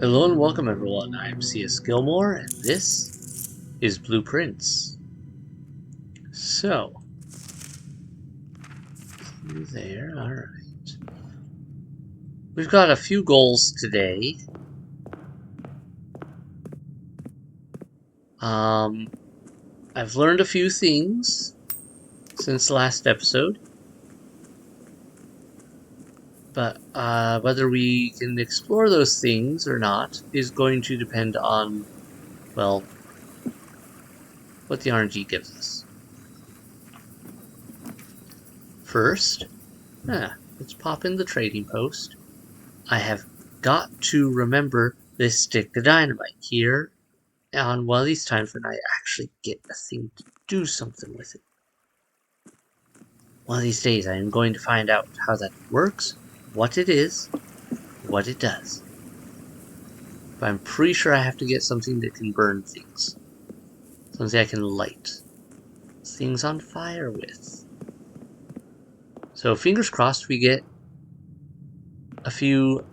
Hello and welcome everyone, I'm C.S.Gilmore and this is Blueprints. So, there, alright. We've got a few goals today. I've learned a few things since the last episode. But whether we can explore those things or not is going to depend on, well, what the RNG gives us. First, let's pop in the trading post. I have got to remember this stick of dynamite here on one of these times when I actually get a thing to do something with it. One of these days I am going to find out how that works, what it is, what it does. But I'm pretty sure I have to get something that can burn things. Something I can light things on fire with. So fingers crossed we get a few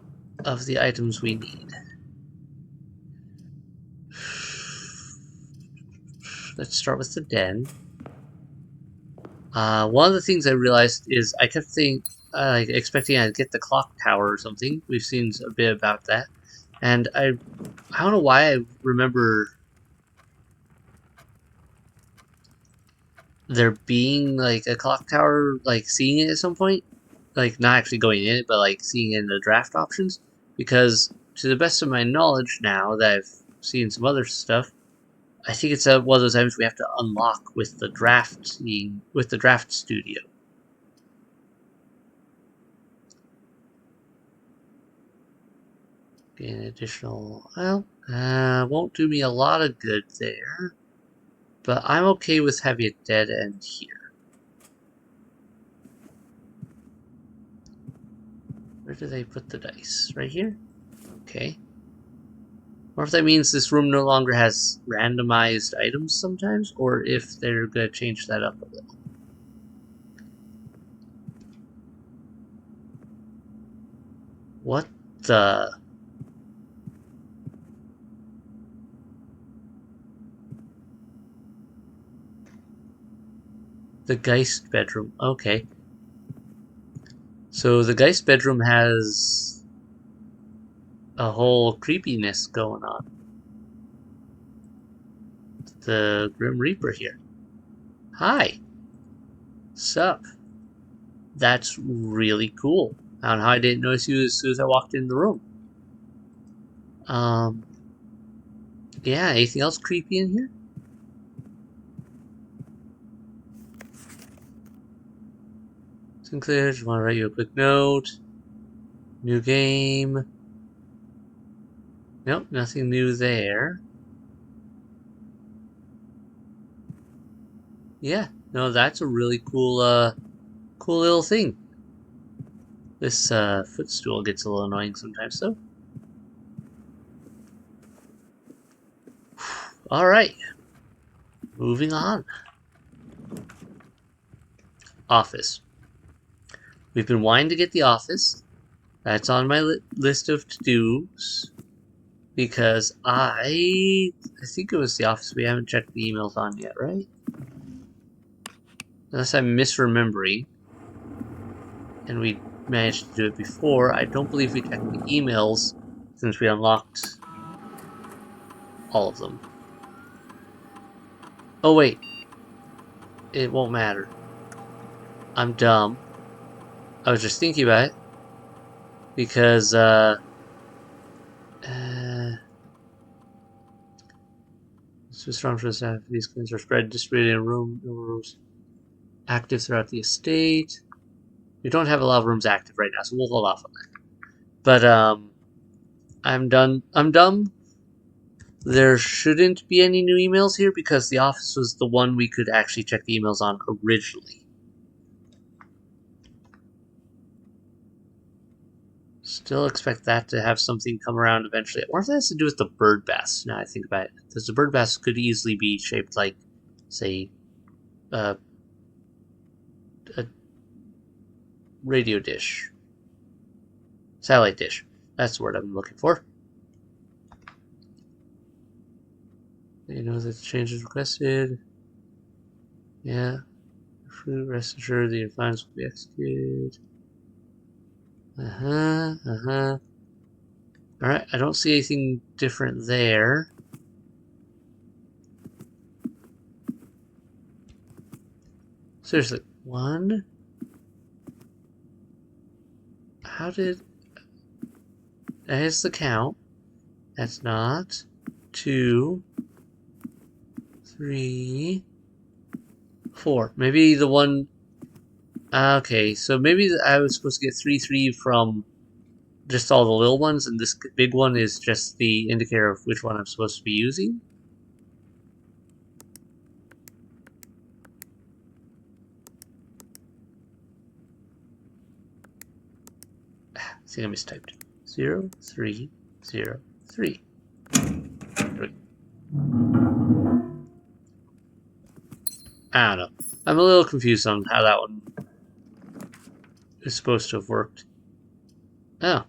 of the items we need. Let's start with the den. One of the things I realized is I kept expecting I'd get the clock tower or something. We've seen a bit about that. And I don't know why I remember there being like a clock tower, like seeing it at some point. Like not actually going in it, but like seeing it in the draft options. Because to the best of my knowledge now that I've seen some other stuff, I think it's one of those items we have to unlock with the draft studio. Gain additional, well, won't do me a lot of good there, but I'm okay with having a dead end here. Where do they put the dice? Right here? Okay. Or if that means this room no longer has randomized items sometimes, or if they're going to change that up a little. What the... The Geist bedroom. Okay. So the Geist bedroom has a whole creepiness going on. The Grim Reaper here. Hi. Sup? That's really cool. I don't know how I didn't notice you as soon as I walked in the room. Yeah, anything else creepy in here? Sinclair, just want to write you a quick note. New game. Nope, nothing new there. Yeah, no, that's a really cool, cool little thing. This footstool gets a little annoying sometimes, though. Alright, moving on. Office. We've been wanting to get the office. That's on my list of to-dos. Because I think it was the office we haven't checked the emails on yet, right? Unless I'm misremembering. And we managed to do it before. I don't believe we checked the emails since we unlocked all of them. Oh wait. It won't matter. I'm dumb. I was just thinking about it. Because, Swiss strong for the staff. These claims are distributed in rooms active throughout the estate. We don't have a lot of rooms active right now, so we'll hold off on that. But, I'm done. I'm dumb. There shouldn't be any new emails here because the office was the one we could actually check the emails on originally. Still expect that to have something come around eventually. Or if that has to do with the bird baths, now I think about it. Because the bird baths could easily be shaped like, say, a radio dish. Satellite dish. That's the word I'm looking for. You know that the change is requested. Yeah. Rest assured the advance will be executed. Alright, I don't see anything different there. Seriously, one? How did... That is the count. That's not. 2, 3, 4. Maybe the one... Okay, so maybe I was supposed to get 3, 3 from just all the little ones, and this big one is just the indicator of which one I'm supposed to be using. I think I mistyped. 0, 3, 0, 3. I don't know. I'm a little confused on how that one is supposed to have worked. Oh,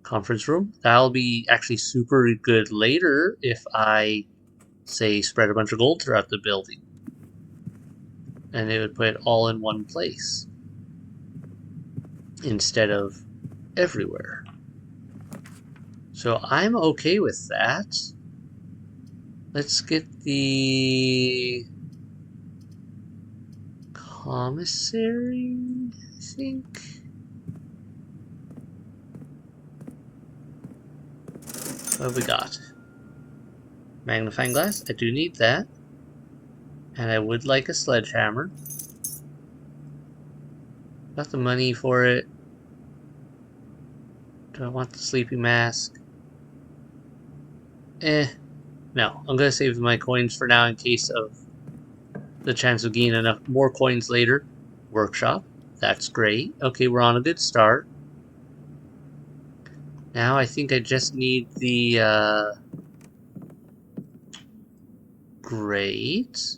conference room. That'll be actually super good later if I, say, spread a bunch of gold throughout the building. And it would put it all in one place instead of everywhere. So I'm okay with that. Let's get the commissary, I think. What have we got? Magnifying glass. I do need that. And I would like a sledgehammer. Got the money for it. Do I want the sleeping mask? No. I'm gonna save my coins for now in case of the chance of gaining enough more coins later. Workshop. That's great. Okay, we're on a good start. Now I think I just need the, great.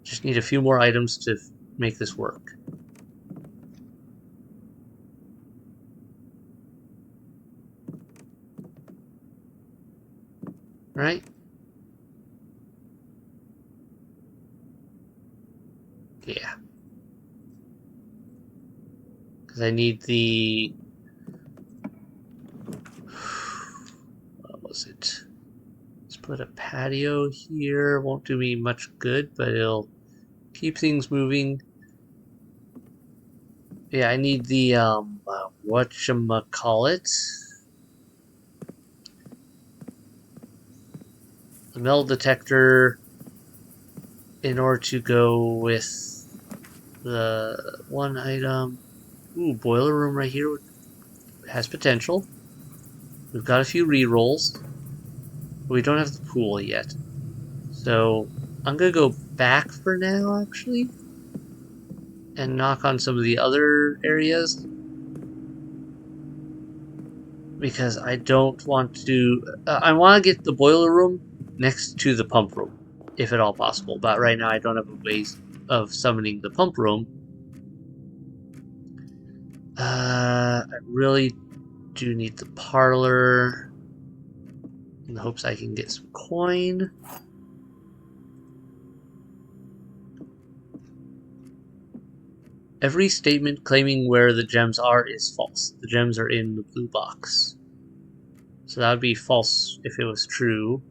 Just need a few more items to make this work. Right? Yeah. Because I need the... What was it? Let's put a patio here. Won't do me much good, but it'll keep things moving. Yeah, I need the, whatchamacallit? The metal detector in order to go with the one item. Ooh, boiler room right here has potential. We've got a few rerolls, but we don't have the pool yet. So I'm gonna go back for now, actually, and knock on some of the other areas because I don't want to. I want to get the boiler room next to the pump room, if at all possible. But right now, I don't have a ways of summoning the pump room. I really do need the parlor in the hopes I can get some coin. Every statement claiming where the gems are is false. The gems are in the blue box. So that would be false if it was true.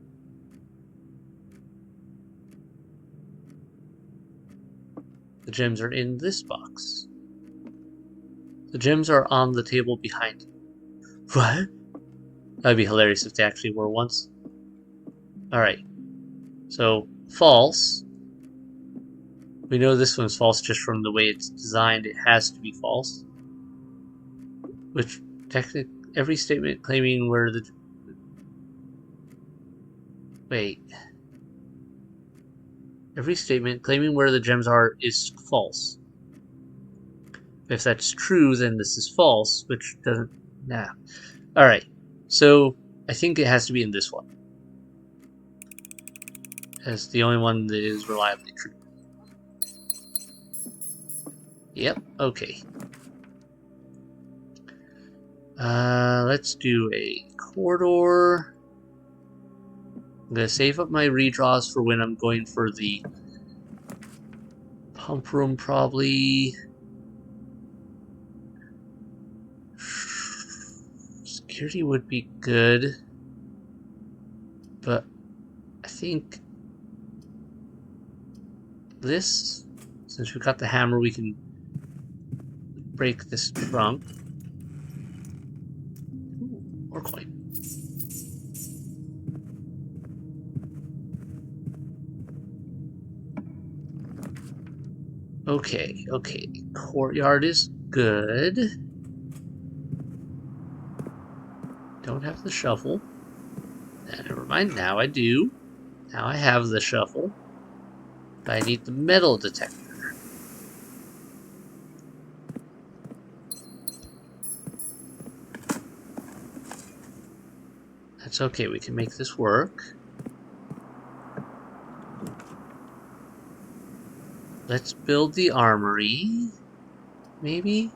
The gems are in this box. The gems are on the table behind you. What? That'd be hilarious if they actually were once. Alright. So, false. We know this one's false just from the way it's designed. It has to be false. Which, technically, every statement claiming where the... Wait. Every statement claiming where the gems are is false. If that's true, then this is false, which doesn't... Nah. Alright. So, I think it has to be in this one. As the only one that is reliably true. Yep, okay. Let's do a corridor. I'm going to save up my redraws for when I'm going for the pump room, probably. Security would be good, but I think this, since we've got the hammer, we can break this trunk. Ooh, more coin. Okay, okay. Courtyard is good. Don't have the shovel. Never mind, now I do. Now I have the shovel. But I need the metal detector. That's okay, we can make this work. Let's build the armory. Maybe?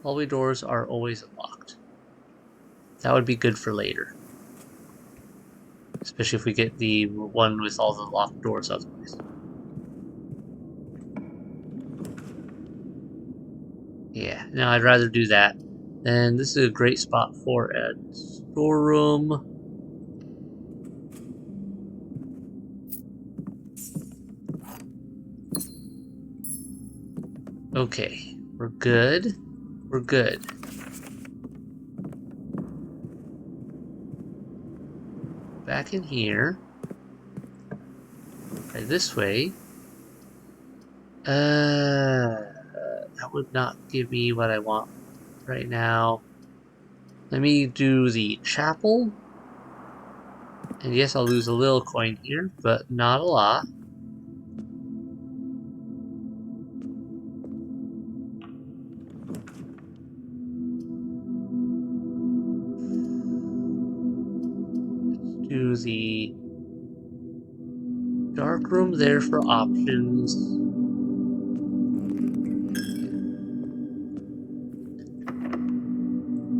Hallway doors are always locked. That would be good for later. Especially if we get the one with all the locked doors otherwise. Yeah, no, I'd rather do that. And this is a great spot for a storeroom. Okay, we're good. We're good. Back in here. Right this way. That would not give me what I want right now. Let me do the chapel. And yes, I'll lose a little coin here, but not a lot. Let's do the dark room there for options.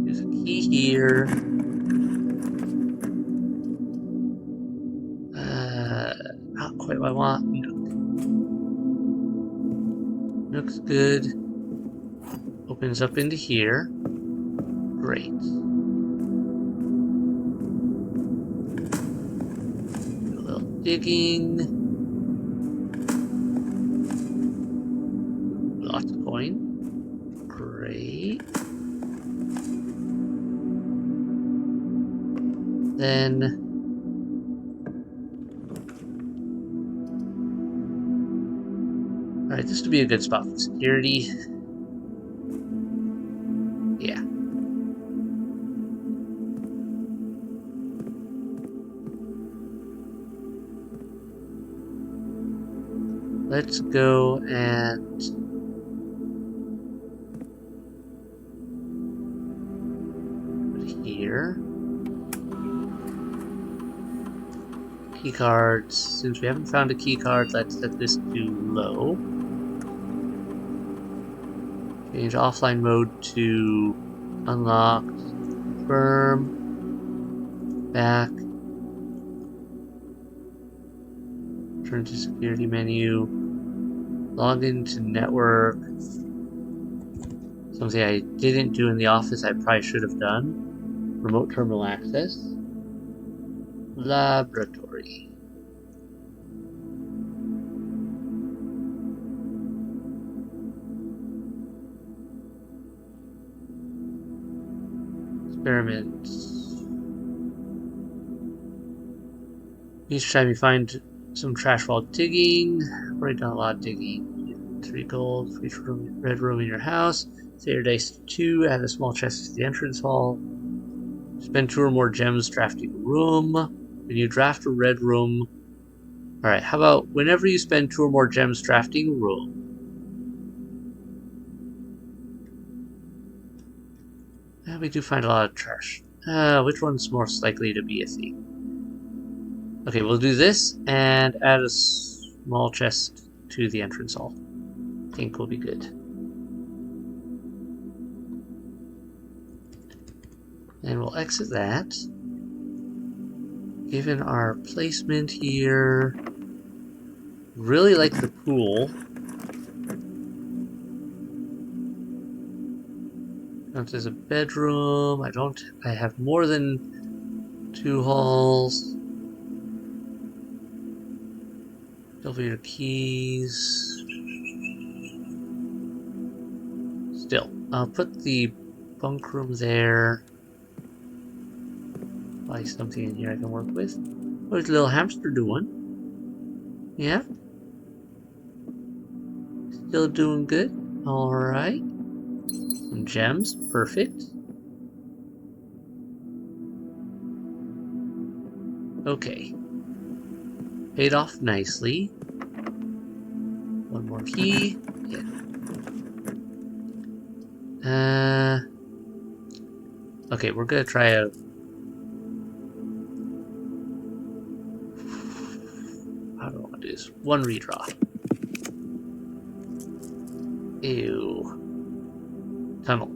There's a key here. Not quite what I want. Nook. Nook's good. Opens up into here. Great. Do a little digging. Lots of coin. Great. Then alright, this would be a good spot for security. Yeah. Let's go and put it here. Key cards. Since we haven't found a key card, let's set this to low. Change offline mode to unlocked. Confirm. Back. Turn to security menu. Log into network. Something I didn't do in the office I probably should have done. Remote terminal access. Laboratory. Experiments. Each time you find some trash while digging, write down a lot of digging. 3 gold for each red room in your house. Say your dice 2, add a small chest to the entrance hall. Spend 2 or more gems drafting a room. When you draft a red room... Alright, how about whenever you spend 2 or more gems drafting a room... we do find a lot of trash. Which one's most likely to be a thief? Okay, we'll do this and add a small chest to the entrance hall. I think we'll be good. And we'll exit that. Given our placement here, really like the pool. Counts as a bedroom. I have more than 2 halls. Elevator keys. Still, I'll put the bunk room there. Buy something in here I can work with. What's the little hamster doing? Yeah? Still doing good? Alright. Some gems. Perfect. Okay. Paid off nicely. One more key. Yeah. Okay, we're gonna try a... How do I want to do this? One redraw. Ew. Tunnel.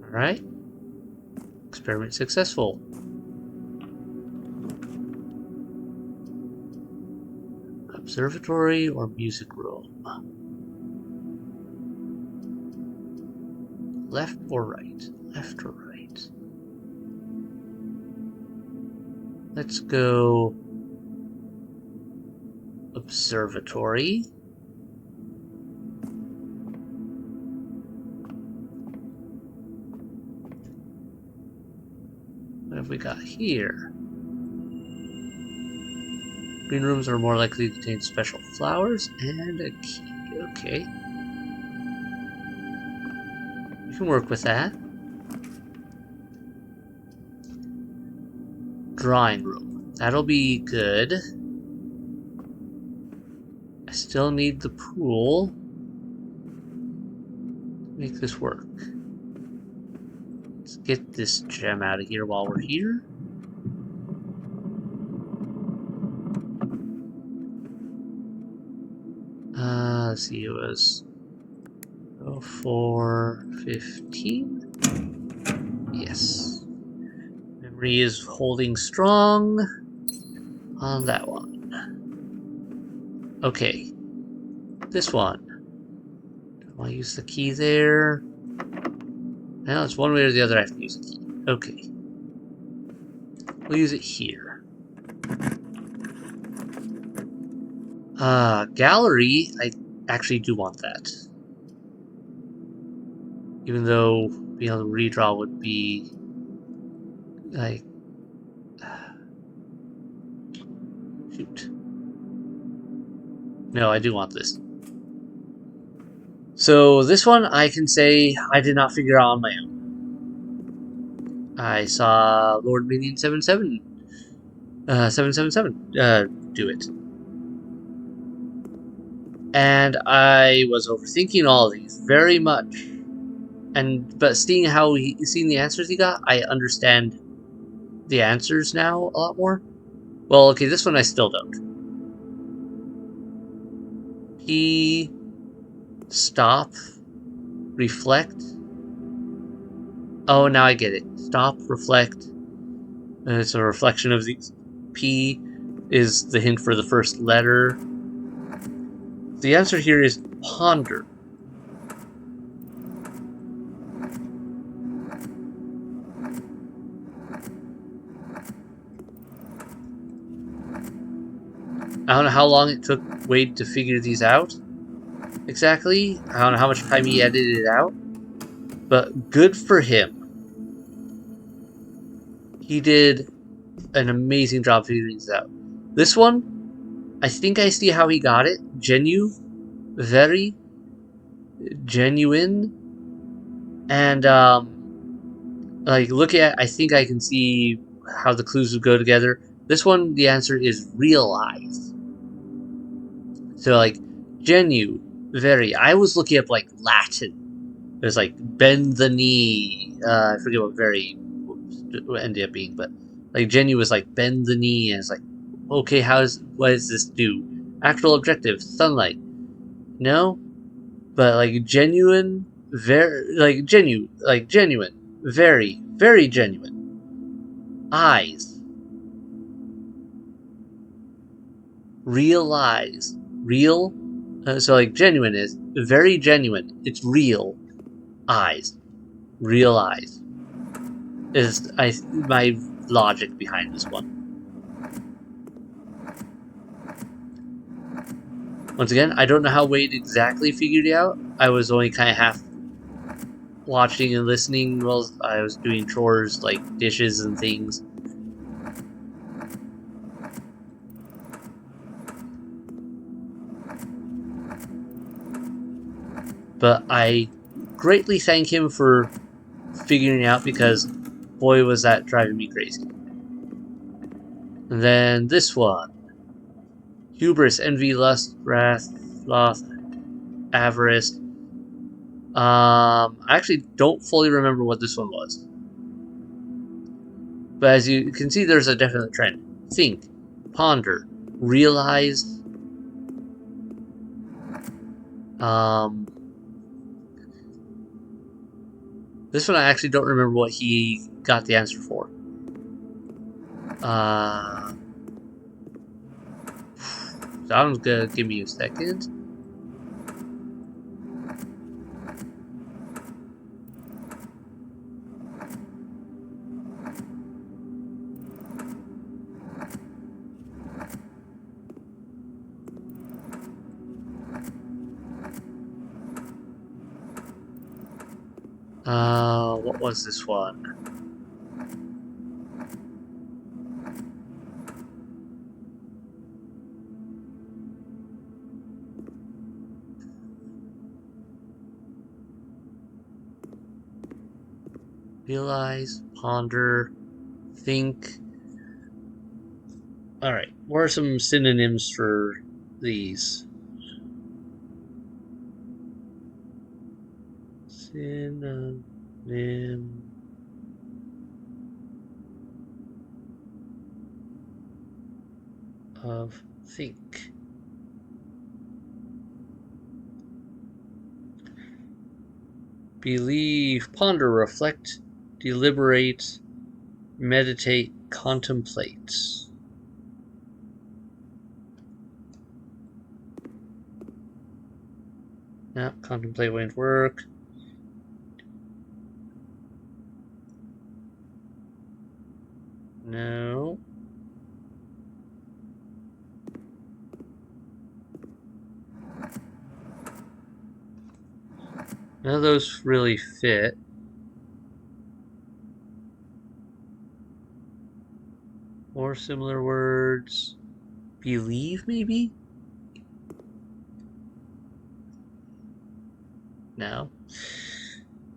Alright. Experiment successful. Observatory or music room? Left or right? Left or right? Let's go observatory. What have we got here? Green rooms are more likely to contain special flowers and a key. Okay. You can work with that. Drawing room. That'll be good. I still need the pool. Make this work. Let's get this gem out of here while we're here. Let's see, it was 4:15. Yes. Memory is holding strong on that one. Okay. This one. Do I use the key there? Now it's one way or the other I have to use the key. Okay. We'll use it here. Gallery, I actually do want that. Even though being able to redraw would be like... Shoot. No, I do want this. So this one I can say I did not figure out on my own. I saw Lord Minion 777 do it. And I was overthinking all of these very much. But seeing the answers he got, I understand the answers now a lot more. Well, okay, this one I still don't. Stop, reflect. Oh, now I get it. Stop, reflect. It's a reflection of these. P is the hint for the first letter. The answer here is ponder. I don't know how long it took Wade to figure these out exactly. I don't know how much time he edited it out. But good for him. He did an amazing job figuring this out. This one, I think I see how he got it. Very genuine. And, like, look at, I think I can see how the clues would go together. This one, the answer is realize. So, like, very. I was looking up, like, Latin. It was like, bend the knee. I forget what very ended up being, but, like, genu was like, bend the knee, and it's like, okay, what does this do? Actual objective, sunlight. No, but like genuine, genuine, very, very genuine. Eyes, real eyes, real. So like genuine is very genuine. It's real eyes, real eyes. Is my logic behind this one. Once again, I don't know how Wade exactly figured it out. I was only kind of half watching and listening while I was doing chores like dishes and things. But I greatly thank him for figuring it out because boy was that driving me crazy. And then this one. Hubris, envy, lust, wrath, sloth, avarice. I actually don't fully remember what this one was. But as you can see, there's a definite trend. Think, ponder, realize. This one I actually don't remember what he got the answer for. That one's gonna give me a second. What was this one? Realize, ponder, think. Alright, what are some synonyms for these? Synonym of think. Believe, ponder, reflect, deliberate, meditate, contemplate. No, contemplate won't work. No. None of those really fit. More similar words. Believe, maybe? No.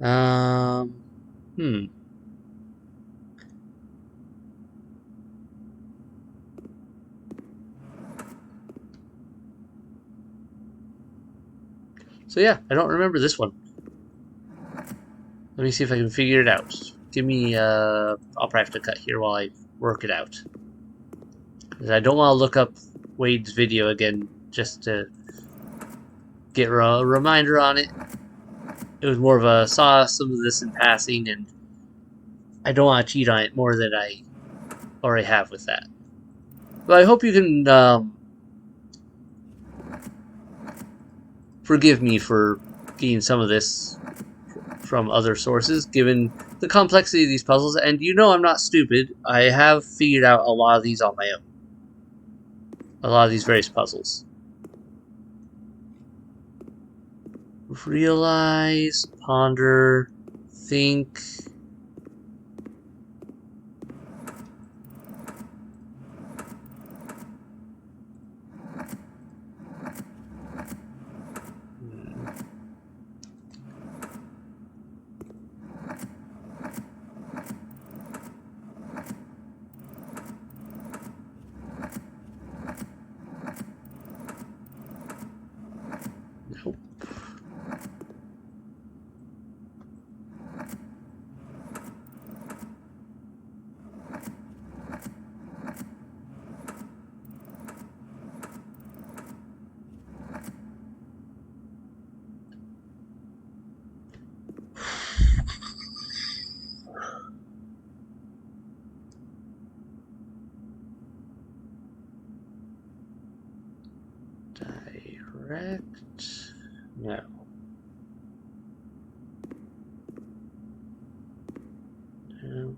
Hmm. So yeah, I don't remember this one. Let me see if I can figure it out. Give me, I'll probably have to cut here while I work it out. Because I don't want to look up Wade's video again just to get a reminder on it. It was more of a saw some of this in passing, and I don't want to cheat on it more than I already have with that. But I hope you can forgive me for getting some of this from other sources, given the complexity of these puzzles. And you know I'm not stupid. I have figured out a lot of these on my own. A lot of these various puzzles. Realize, ponder, think. Nope. correct? No. No.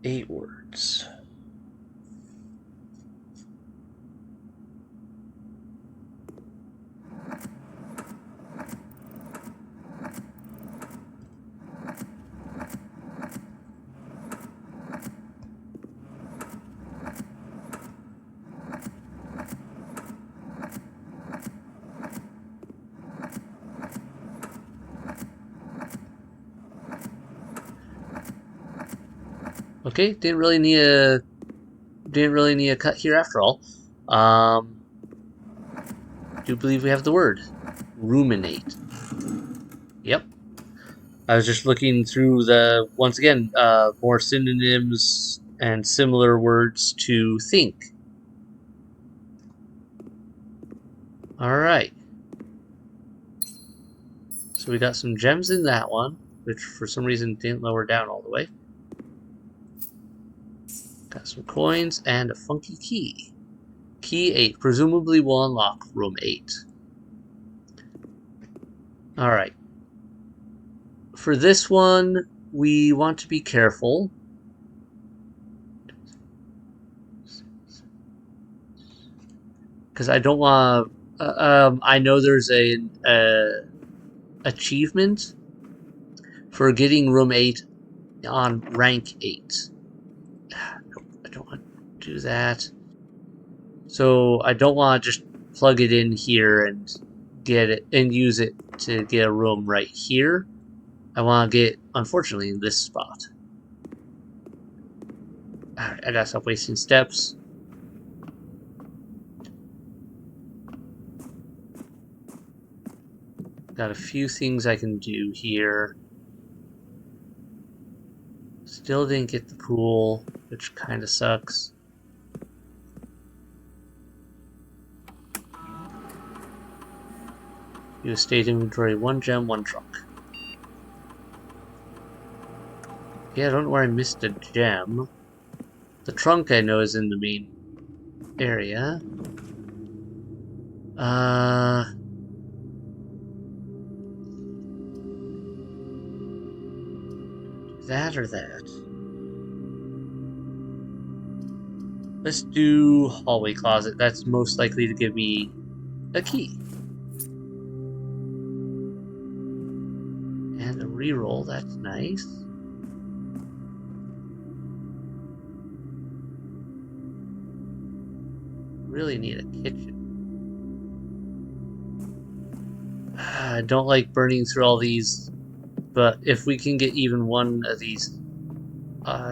8 words. Okay, didn't really need a cut here after all. Do believe we have the word ruminate. Yep. I was just looking through the once again more synonyms and similar words to think. All right. So we got some gems in that one, which for some reason didn't lower down all the way. Got some coins and a funky key. Key 8 presumably will unlock room 8. Alright. For this one, we want to be careful. Because I don't want to... I know there's an achievement for getting room 8 on rank 8. Nope, I don't want to do that. So I don't want to just plug it in here and get it and use it to get a room right here. I want to get, unfortunately, in this spot. Alright, I gotta stop wasting steps. Got a few things I can do here. Still didn't get the pool, which kind of sucks. Use state inventory, 1 gem, 1 trunk. Yeah, I don't know where I missed a gem. The trunk I know is in the main area. That or that. Let's do hallway closet. That's most likely to give me a key. And a reroll, that's nice. Really need a kitchen. I don't like burning through all these, but if we can get even one of these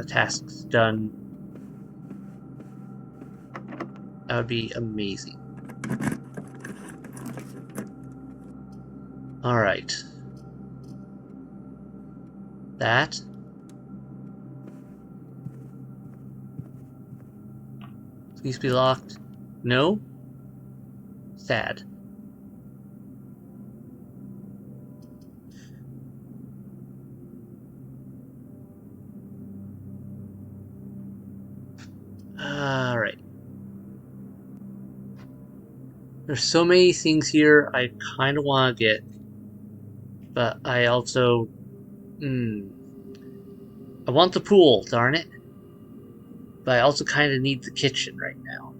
tasks done, that would be amazing. Alright. That. Please be locked. No? Sad. Alright. There's so many things here I kind of want to get, but I also... I want the pool, darn it. But I also kind of need the kitchen right now.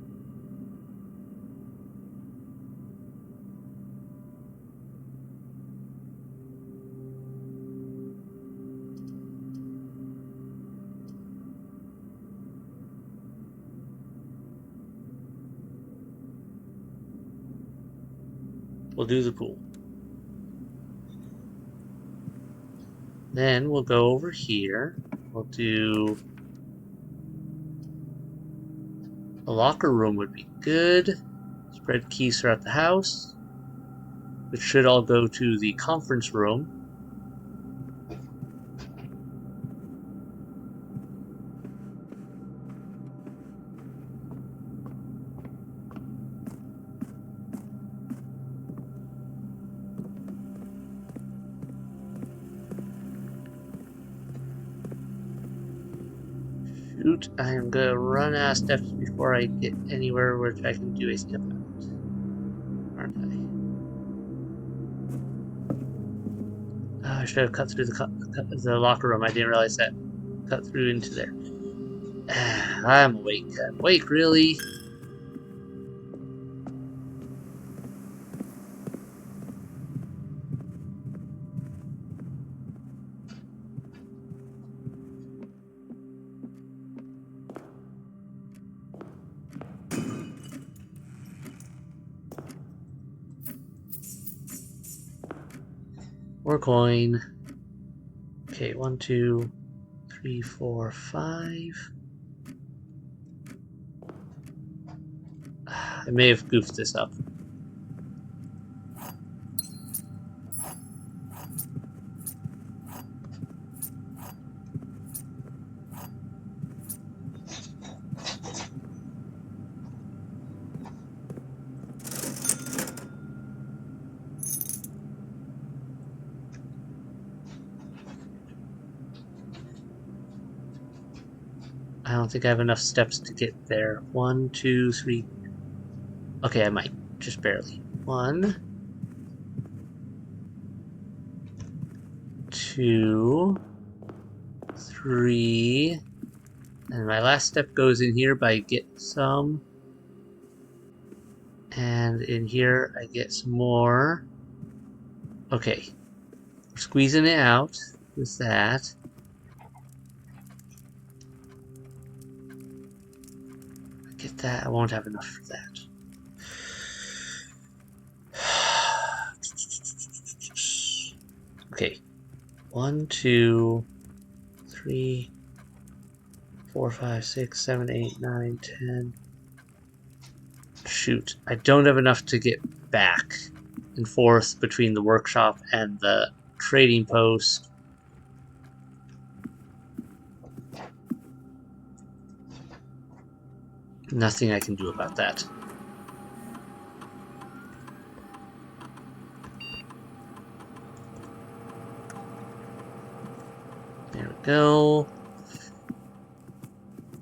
We'll do the pool. Then we'll go over here. We'll do... a locker room would be good. Spread keys throughout the house. Which should all go to the conference room. Shoot, I am gonna run out of steps before I get anywhere which I can do anything about it. I should have cut through the locker room. I didn't realize that. Cut through into there. I'm awake. I'm awake, really? More coin. Okay, 1, 2, 3, 4, 5. I may have goofed this up. I don't think I have enough steps to get there. 1, 2, 3. Okay, I might. Just barely. 1, 2, 3. And my last step goes in here, but I get some. And in here, I get some more. Okay. We're squeezing it out with that. I get that. I won't have enough for that. Okay. 1, 2, 3, 4, 5, 6, 7, 8, 9, 10. Shoot. I don't have enough to get back and forth between the workshop and the trading post. Nothing I can do about that. There we go.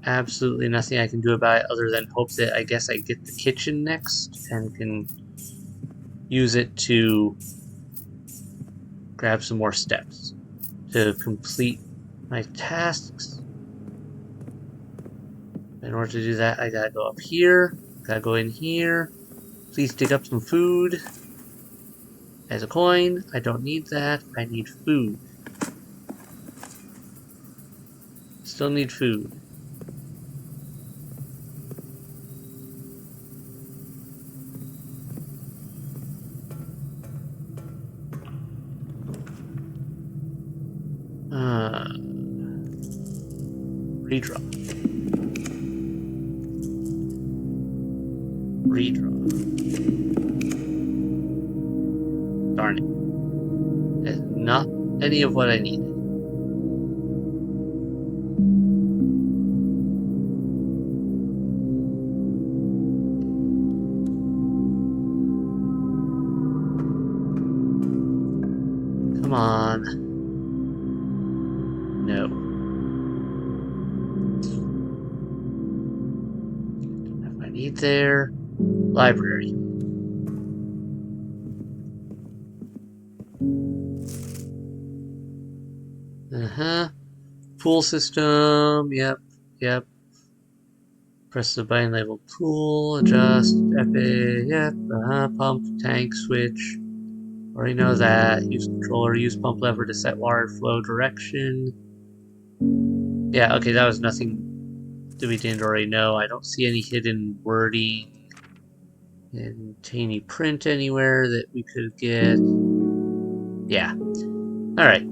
Absolutely nothing I can do about it other than hope that I guess I get the kitchen next and can use it to grab some more steps to complete my tasks. In order to do that, I gotta go up here, gotta go in here. Please dig up some food. As a coin, I don't need that. I need food. Still need food. Redraw. Redraw. Darn it. That's not any of what I needed. Come on. No. Don't have what I need there. Library. Pool system. Yep. Press the button labeled pool. Adjust. Epic. Yep. Pump. Tank. Switch. Already know that. Use controller. Use pump lever to set water flow direction. Yeah, okay, that was nothing that we didn't already know. I don't see any hidden wording and tiny print anywhere that we could get. Yeah. Alright.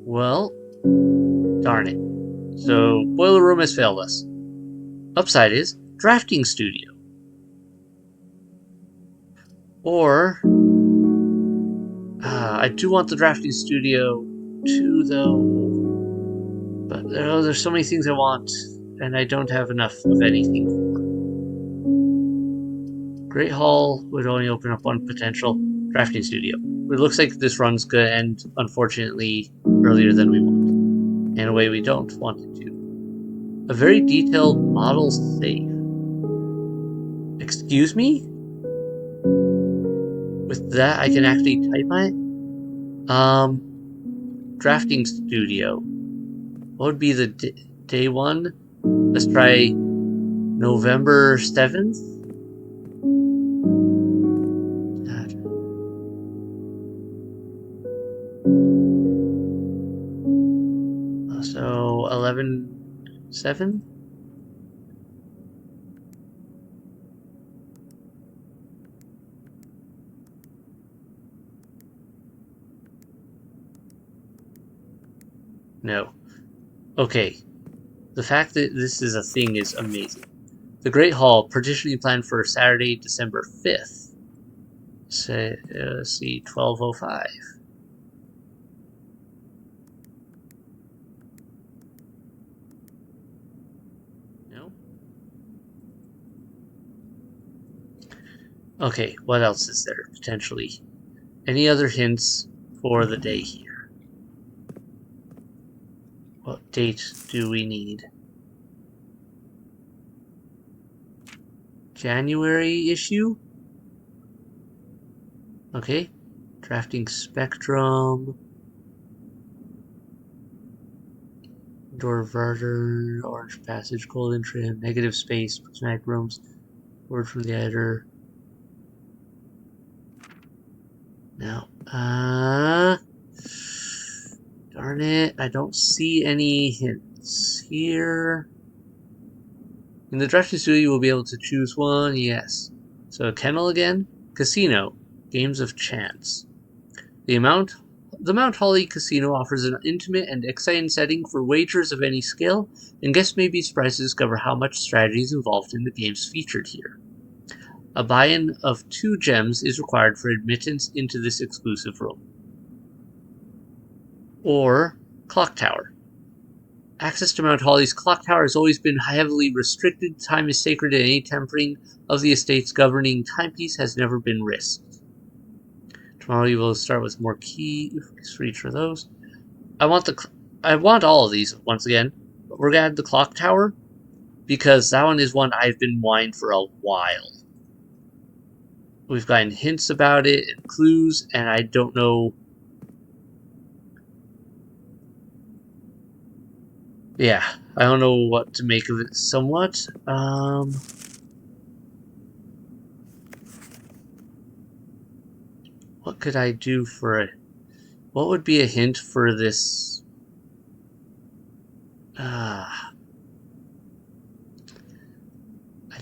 Well, darn it. So, boiler room has failed us. Upside is drafting studio. Or, I do want the drafting studio too, though. But there's so many things I want, and I don't have enough of anything for. Great Hall would only open up one potential drafting studio. It looks like this run's good, and unfortunately, earlier than we want. In a way we don't want it to. A very detailed model safe. Excuse me? With that, I can actually type on it. Drafting studio. What would be the day one? Let's try November 7th. So 11/7. No. Okay. The fact that this is a thing is amazing. The Great Hall, partitionally planned for Saturday, December 5th. Say, see, 12:05. No? Okay, what else is there, potentially? Any other hints for the day here? What date do we need? January issue? Okay. Drafting Spectrum. Door Varder, Orange Passage, Golden Trim, Negative Space, Prismatic Rooms, Word from the Editor. No. Darn it, I don't see any hints here. In the drafting studio, you will be able to choose one, yes. So, Kennel again? Casino, Games of Chance. The Mount Holly Casino offers an intimate and exciting setting for wagers of any scale, and guests may be surprised to discover how much strategy is involved in the games featured here. A buy-in of 2 gems is required for admittance into this exclusive room. Or Clock Tower. Access to Mount Holly's clock tower has always been heavily restricted. Time is sacred, and any tampering of the estate's governing timepiece has never been risked. Tomorrow you will start with more keys for each of those. I want all of these once again, but we're gonna add the clock tower because that one is one I've been wanting for a while. We've gotten hints about it and clues, and I don't know. Yeah, I don't know what to make of it somewhat. What could I do for it? What would be a hint for this? I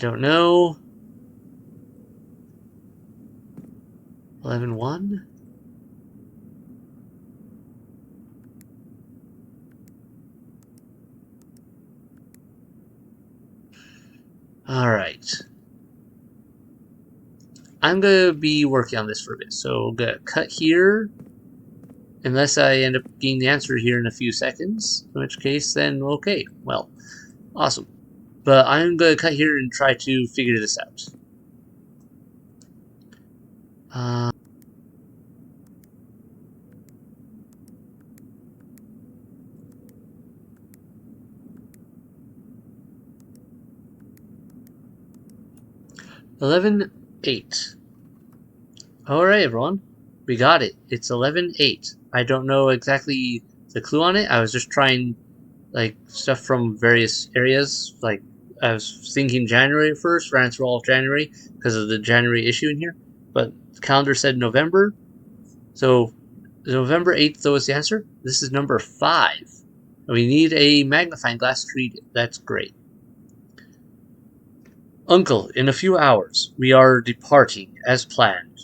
don't know. 11/1? Alright. I'm going to be working on this for a bit, so I'm going to cut here. Unless I end up getting the answer here in a few seconds, in which case then, okay, well, awesome. But I'm going to cut here and try to figure this out. 11/8. Alright, everyone. We got it. It's 11/8. I don't know exactly the clue on it. I was just trying, like, stuff from various areas. Like, I was thinking January at first, ran through all of January because of the January issue in here. But the calendar said November. So, November 8th, though, is the answer. This is number 5. We need a magnifying glass to read it. That's great. Uncle, in a few hours, we are departing as planned.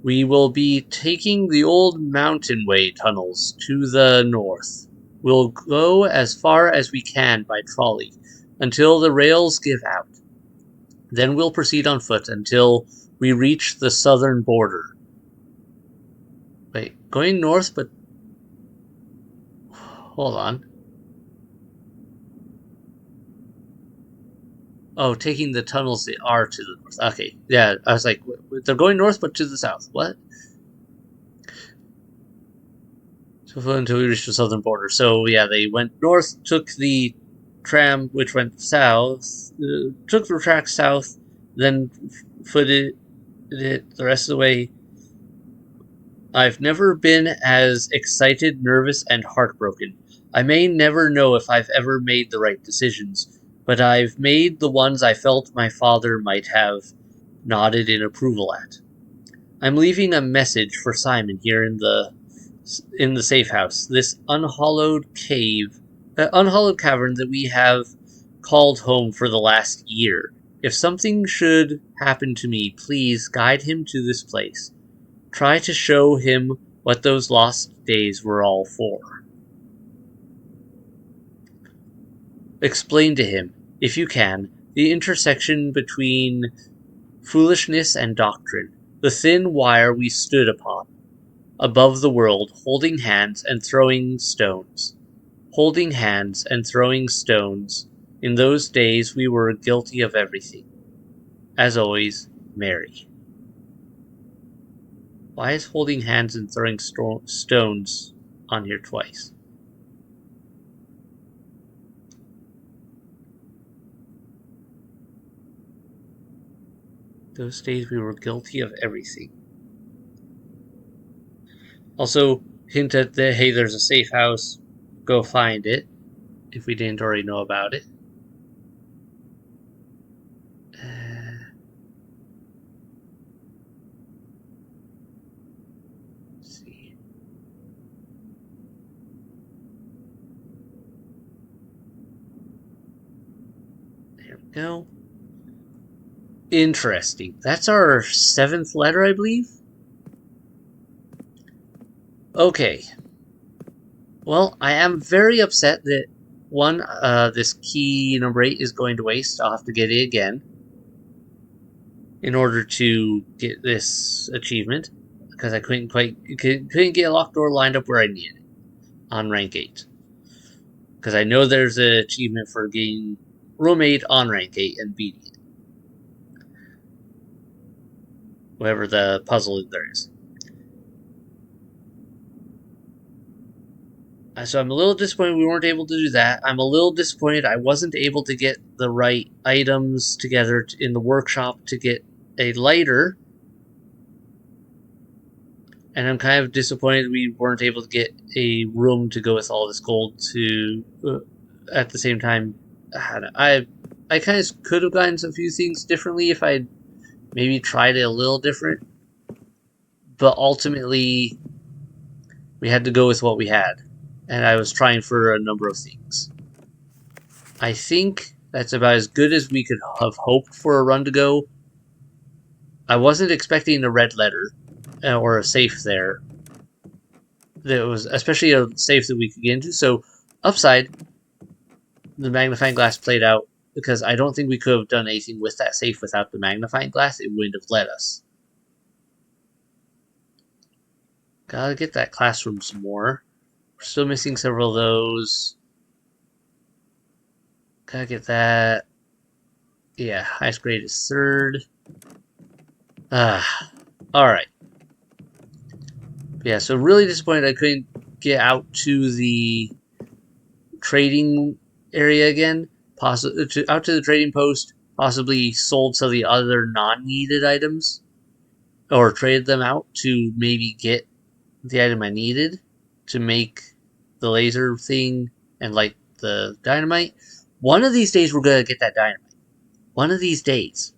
We will be taking the old mountain way tunnels to the north. We'll go as far as we can by trolley until the rails give out. Then we'll proceed on foot until we reach the southern border. Wait, going north, but hold on. Oh, taking the tunnels they are to the north. Okay, yeah, I was like, they're going north, but to the south. What? So until we reached the southern border. So yeah, they went north, took the tram, which went south, took the track south, then footed it the rest of the way I've never been as excited, nervous, and heartbroken. I may never know if I've ever made the right decisions, but I've made the ones I felt my father might have nodded in approval at. I'm leaving a message for Simon here in the safe house. This unhollowed cavern that we have called home for the last year. If something should happen to me, please guide him to this place. Try to show him what those lost days were all for. Explain to him, if you can, the intersection between foolishness and doctrine, the thin wire we stood upon, above the world, holding hands and throwing stones. Holding hands and throwing stones. In those days we were guilty of everything. As always, Mary. Why is holding hands and throwing stones on here twice? Those days we were guilty of everything. Also, hint at the hey, there's a safe house. Go find it if we didn't already know about it. Let's see. There we go. Interesting. That's our 7th letter, I believe. Okay. Well, I am very upset that this key number 8 is going to waste. I'll have to get it again in order to get this achievement because I couldn't get a locked door lined up where I needed it on rank 8. Because I know there's an achievement for getting room 8 on rank 8 and beating it. Whatever the puzzle there is. So I'm a little disappointed we weren't able to do that. I'm a little disappointed I wasn't able to get the right items together in the workshop to get a lighter. And I'm kind of disappointed we weren't able to get a room to go with all this gold to at the same time. I kind of could have gotten a few things differently if I maybe tried it a little different. But ultimately, we had to go with what we had. And I was trying for a number of things. I think that's about as good as we could have hoped for a run to go. I wasn't expecting a red letter or a safe there. That was especially a safe that we could get into. So, upside, the magnifying glass played out because I don't think we could have done anything with that safe without the magnifying glass. It wouldn't have let us. Gotta get that classroom some more. We're still missing several of those. Gotta get that. Yeah, highest grade is 3rd. Alright. Yeah, so really disappointed I couldn't get out to the trading area again. Out to the trading post. Possibly sold some of the other non-needed items. Or traded them out to maybe get the item I needed to make the laser thing and like the dynamite. One of these days we're gonna get that dynamite. One of these days.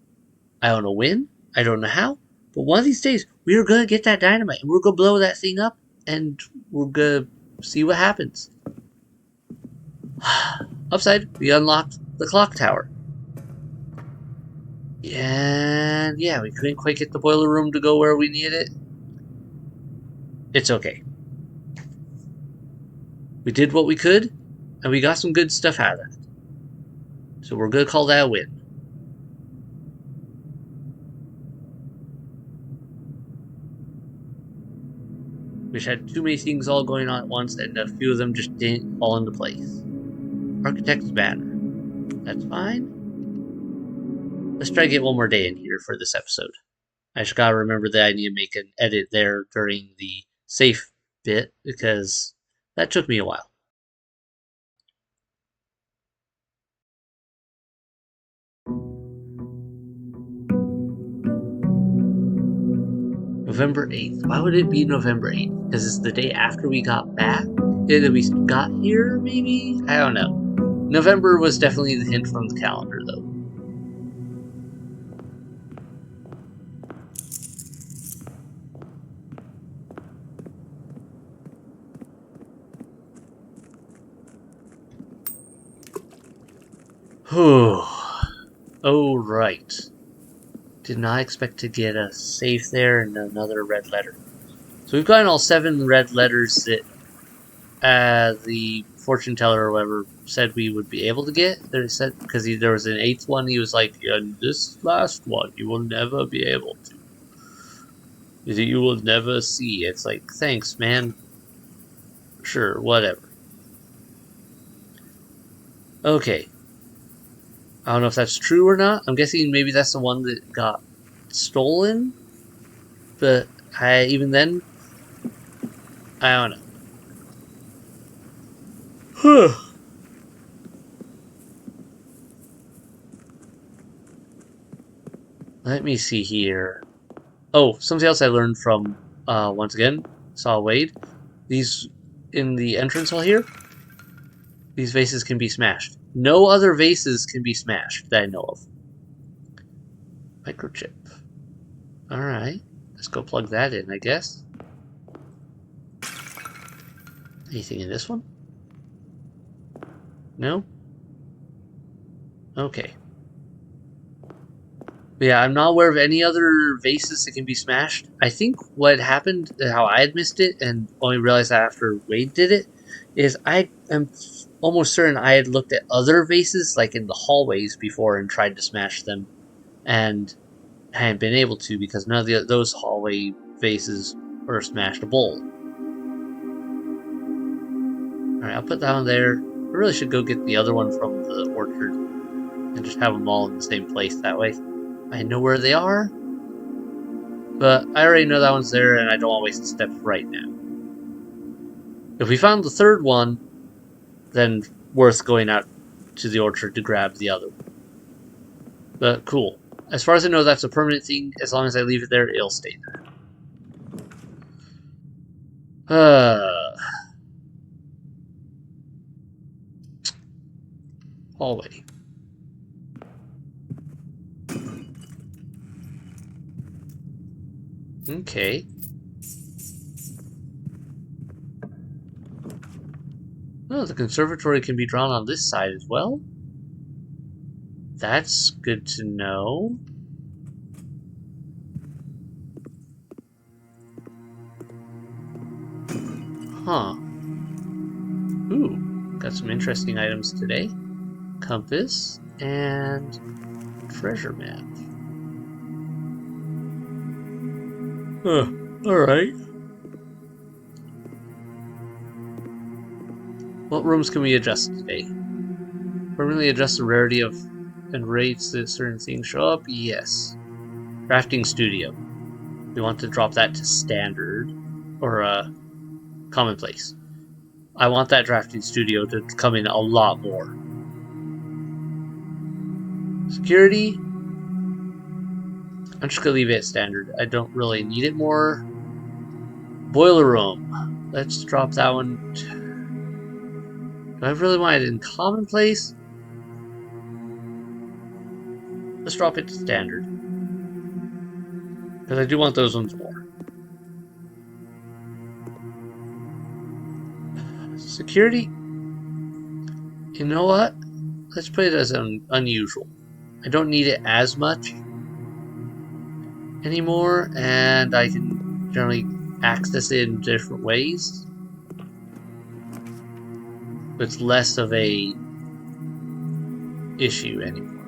I don't know when, I don't know how, but one of these days we are gonna get that dynamite and we're gonna blow that thing up and we're gonna see what happens. Upside, we unlocked the clock tower. And yeah, we couldn't quite get the boiler room to go where we needed it. It's okay. We did what we could, and we got some good stuff out of that. So we're gonna call that a win. We had too many things all going on at once, and a few of them just didn't fall into place. Architect's banner. That's fine. Let's try to get one more day in here for this episode. I just gotta remember that I need to make an edit there during the safe bit, because that took me a while. November 8th. Why would it be November 8th? Because it's the day after we got back? That we got here, maybe? I don't know. November was definitely the hint from the calendar, though. Whew. Oh, right. Did not expect to get a safe there and another red letter. So we've gotten all 7 red letters that the fortune teller or whatever said we would be able to get. They said because there was an 8th one. He was like, yeah, "This last one you will never be able to. You will never see." It's like, thanks, man. Sure, whatever. Okay. I don't know if that's true or not. I'm guessing maybe that's the one that got stolen. But even then, I don't know. Let me see here. Oh, something else I learned from, once again, Saw Wade. These, in the entrance hall here, these vases can be smashed. No other vases can be smashed that I know of. Microchip. Alright. Let's go plug that in, I guess. Anything in this one? No? Okay. But yeah, I'm not aware of any other vases that can be smashed. I think what happened, how I had missed it, and only realized that after Wade did it, is I am almost certain I had looked at other vases, like in the hallways before, and tried to smash them, and hadn't been able to because none of those hallway vases were smashable. Alright, I'll put that one there. I really should go get the other one from the orchard and just have them all in the same place that way. I know where they are, but I already know that one's there and I don't want to waste steps right now. If we found the third one, then worth going out to the orchard to grab the other one. But cool. As far as I know, that's a permanent thing. As long as I leave it there, it'll stay there. Hallway. Okay. Oh, the conservatory can be drawn on this side as well. That's good to know. Huh. Ooh, got some interesting items today. Compass and treasure map. Huh. Alright. What rooms can we adjust today? Permanently adjust the rarity of and rates that certain things show up? Yes. Crafting studio. We want to drop that to standard or commonplace. I want that drafting studio to come in a lot more. Security. I'm just gonna leave it at standard. I don't really need it more. Boiler room. Let's drop that one. Do I really want it in commonplace? Let's drop it to standard. Because I do want those ones more. Security? You know what? Let's put it as unusual. I don't need it as much anymore, and I can generally access it in different ways. It's less of a issue anymore.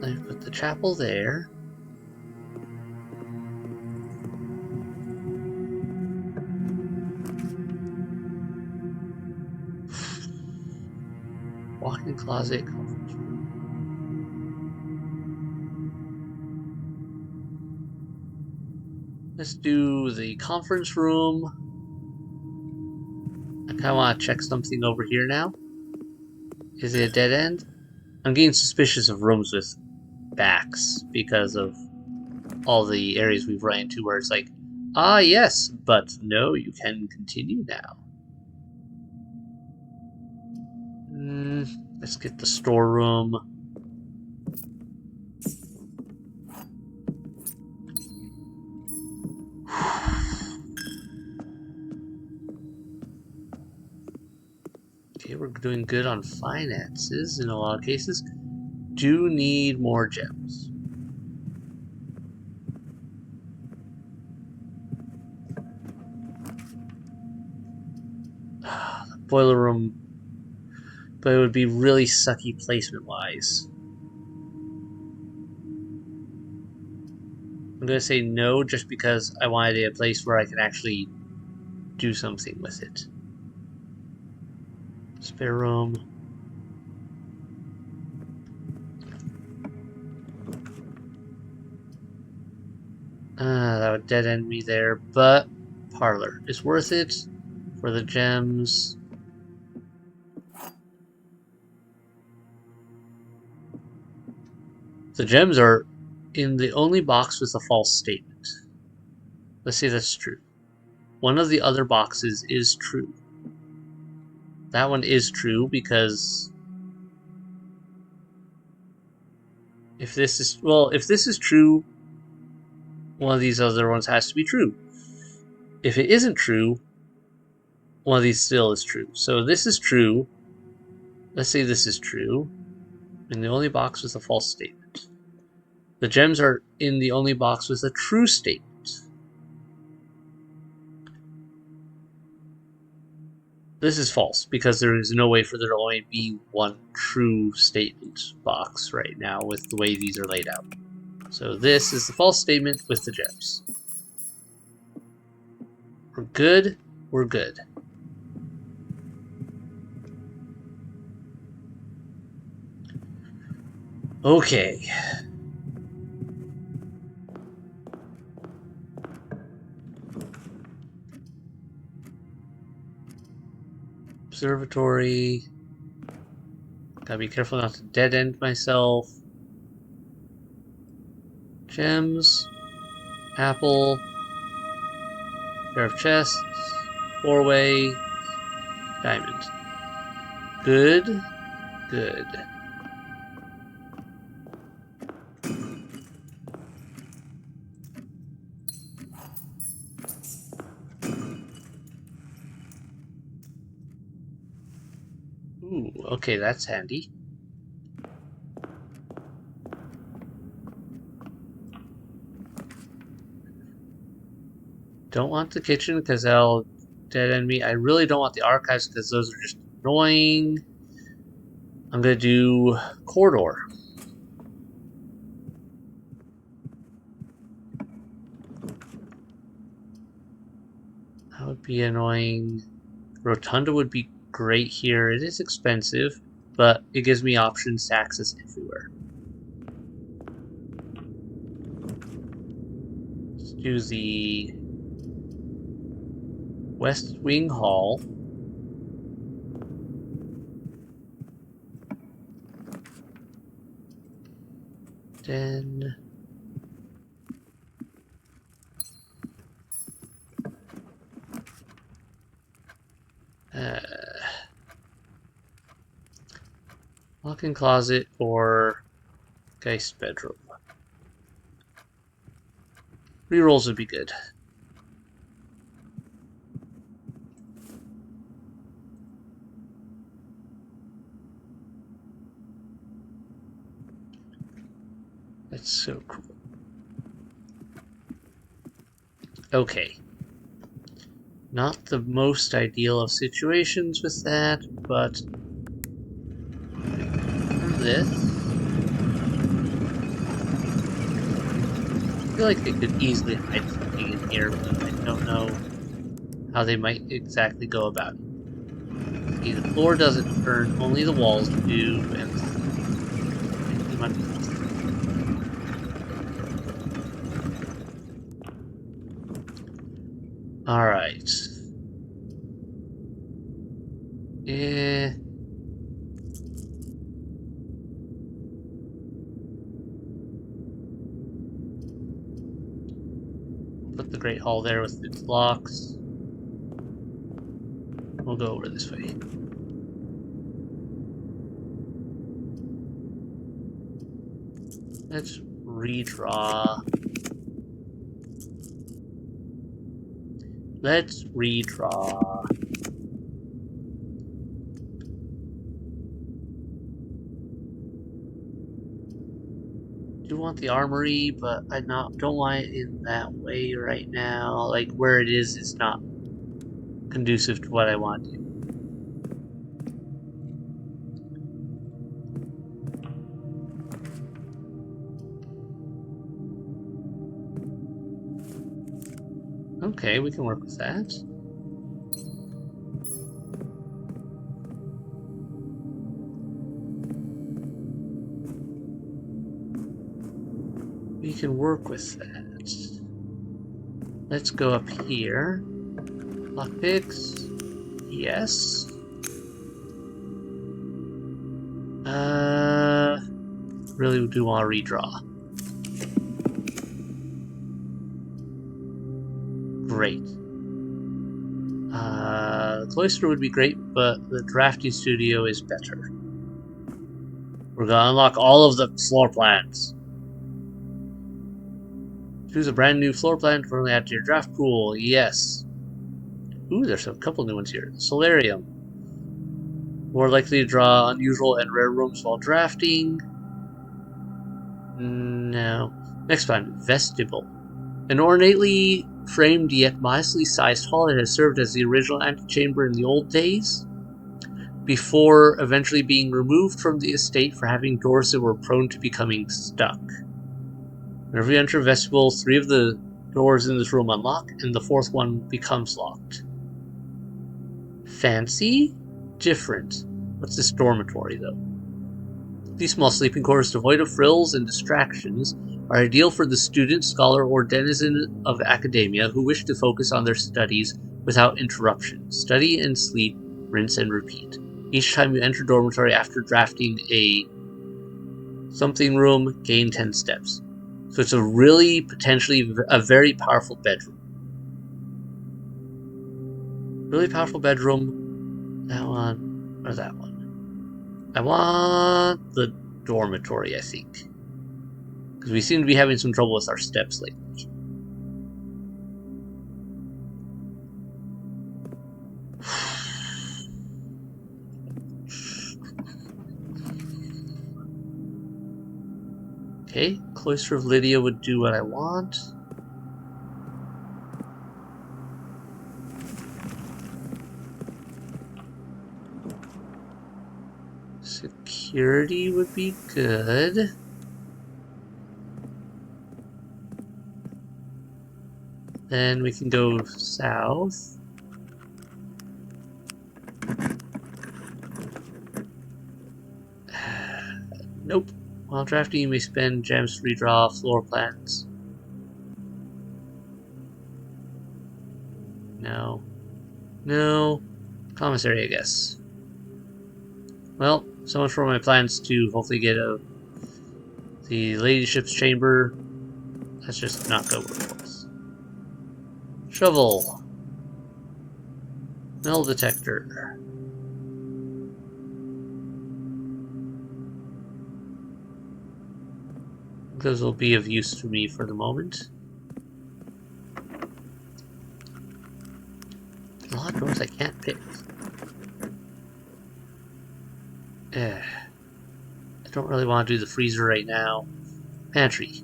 Let me put the chapel there. Walk-in closet, conference room. Let's do the conference room. I kind of want to check something over here now. Is it a dead end? I'm getting suspicious of rooms with backs because of all the areas we've run into where it's like, Ah, yes, but no, you can continue now. Let's get the storeroom. Okay, we're doing good on finances in a lot of cases. Do need more gems. The boiler room, but it would be really sucky placement-wise. I'm gonna say no just because I wanted a place where I can actually do something with it. Spare room. That would dead end me there, but parlor is worth it for the gems. The gems are in the only box with a false statement. Let's say that's true. One of the other boxes is true. That one is true because if this is true, one of these other ones has to be true. If it isn't true, one of these still is true. So this is true. Let's say this is true. In the only box with a false statement. The gems are in the only box with a true statement. This is false because there is no way for there to only be one true statement box right now with the way these are laid out. So this is the false statement with the gems. We're good. We're good. Okay. Observatory. Gotta be careful not to dead end myself. Gems. Apple. Pair of chests. 4-way. Diamond. Good. Good. Ooh, okay, that's handy. Don't want the kitchen because that'll dead end me. I really don't want the archives because those are just annoying. I'm gonna do corridor. That would be annoying. Rotunda would be great here. It is expensive, but it gives me options to access everywhere. Let's do the West Wing Hall. Then walk-in closet or Geist bedroom. Rerolls would be good. That's so cool. Okay. Not the most ideal of situations with that, but this. I feel like they could easily hide something in here, but I don't know how they might exactly go about it. See, the floor doesn't turn, only the walls do, and alright. Put the Great Hall there with its locks. We'll go over this way. Let's redraw. Let's redraw. I do want the armory, but I don't want it in that way right now. Like where it is not conducive to what I want to do. Okay, we can work with that. We can work with that. Let's go up here. Lockpicks. Yes. Really do want to redraw. Great. The cloister would be great, but the drafting studio is better. We're gonna unlock all of the floor plans. Choose a brand new floor plan to only add to your draft pool. Yes. Ooh, there's a couple new ones here. Solarium. More likely to draw unusual and rare rooms while drafting. No. Next one, vestibule. An ornately framed yet modestly sized hall that has served as the original antechamber in the old days, before eventually being removed from the estate for having doors that were prone to becoming stuck. Whenever you enter a vestibule, 3 of the doors in this room unlock, and the 4th one becomes locked. Fancy? Different. What's this dormitory, though? These small sleeping quarters, devoid of frills and distractions, are ideal for the student, scholar, or denizen of academia who wish to focus on their studies without interruption. Study and sleep, rinse and repeat. Each time you enter dormitory after drafting a something room, gain 10 steps. So it's a really, potentially, a very powerful bedroom. Really powerful bedroom. That one, or that one. I want the dormitory, I think. Because we seem to be having some trouble with our steps lately. Okay, Cloister of Lydia would do what I want. Security would be good. Then we can go south. Nope. While drafting, you may spend gems to redraw floor plans. No. No. Commissary, I guess. Well, so much for my plans to hopefully get the ladyship's chamber. Let's just not go for us. Shovel. Metal detector. Those will be of use to me for the moment. A lot of doors I can't pick. I don't really want to do the freezer right now. Pantry.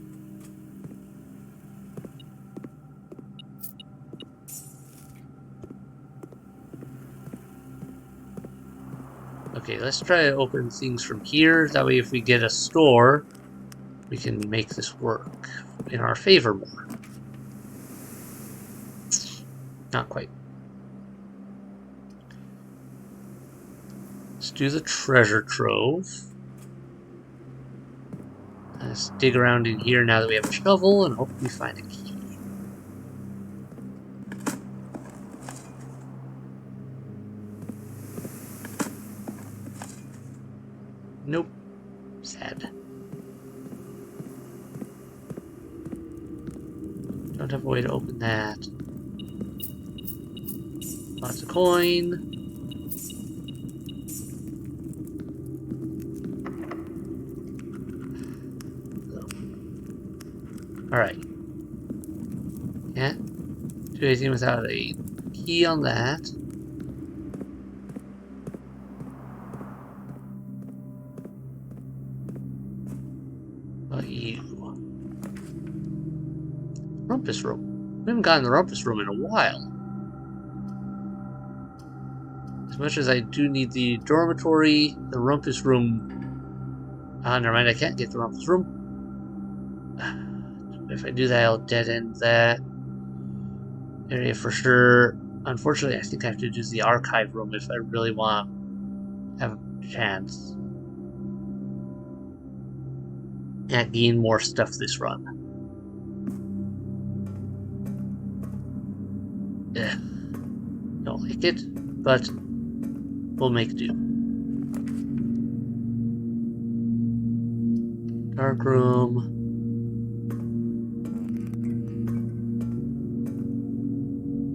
Okay, let's try to open things from here. That way if we get a store, we can make this work in our favor more. Not quite. Let's do the treasure trove. Let's dig around in here now that we have a shovel and hope we find a key. Nope. Sad. Don't Don't have a way to open that. Lots of coin. Alright. Can't do anything without a key on that. What about you? Rumpus room. We haven't gotten the rumpus room in a while. As much as I do need the dormitory, the rumpus room... Ah, never mind, I can't get the rumpus room. If I do that, I'll dead end that area for sure. Unfortunately, I think I have to do the archive room if I really want to have a chance at gain more stuff this run. Don't like it, but we'll make do. Dark room.